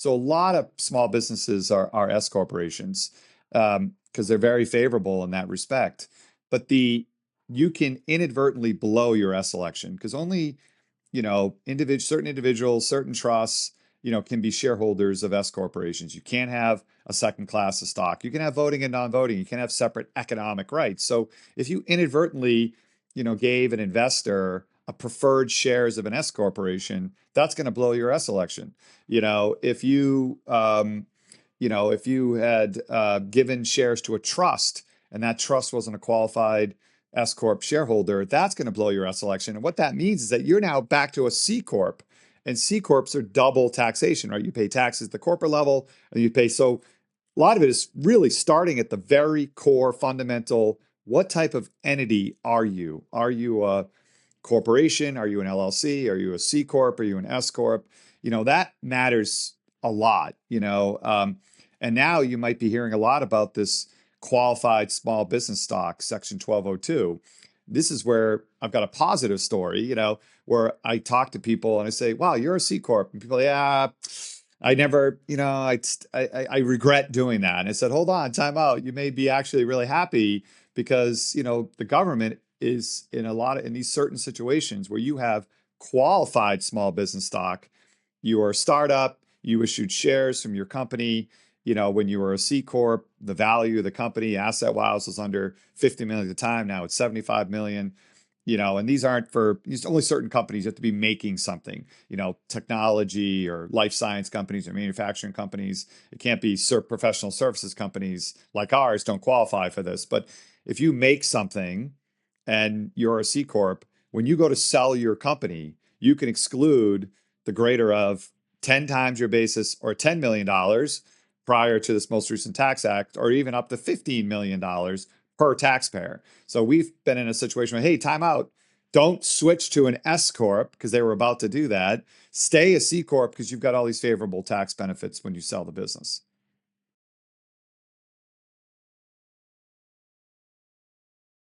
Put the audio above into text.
So a lot of small businesses are S corporations because they're very favorable in that respect. But you can inadvertently blow your S election because only certain individuals, certain trusts, can be shareholders of S corporations. You can't have a second class of stock. You can have voting and non-voting. You can have separate economic rights. So if you inadvertently, gave an investor a preferred shares of an S corporation, that's going to blow your S election. If you had given shares to a trust and that trust wasn't a qualified S Corp shareholder, that's going to blow your S election. And what that means is that you're now back to a C Corp. And C Corps are double taxation, right? You pay taxes at the corporate level and you pay. So a lot of it is really starting at the very core fundamental. What type of entity are you? Are you a corporation? Are you an LLC? Are you a C Corp? Are you an S Corp? That matters a lot, and now you might be hearing a lot about this qualified small business stock, Section 1202. This is where I've got a positive story, where I talk to people and I say, wow, you're a C Corp. And people, yeah, I never, I regret doing that. And I said, hold on, time out. You may be actually really happy because, the government is in these certain situations where you have qualified small business stock. You are a startup, you issued shares from your company. When you were a C Corp, the value of the company asset-wise was under 50 million at the time. Now it's 75 million. And these only certain companies. You have to be making something, technology or life science companies or manufacturing companies. It can't be professional services companies like ours don't qualify for this. But if you make something and you're a C Corp, when you go to sell your company, you can exclude the greater of 10 times your basis or $10 million prior to this most recent tax act, or even up to $15 million per taxpayer. So we've been in a situation where, hey, time out. Don't switch to an S Corp because they were about to do that. Stay a C Corp because you've got all these favorable tax benefits when you sell the business.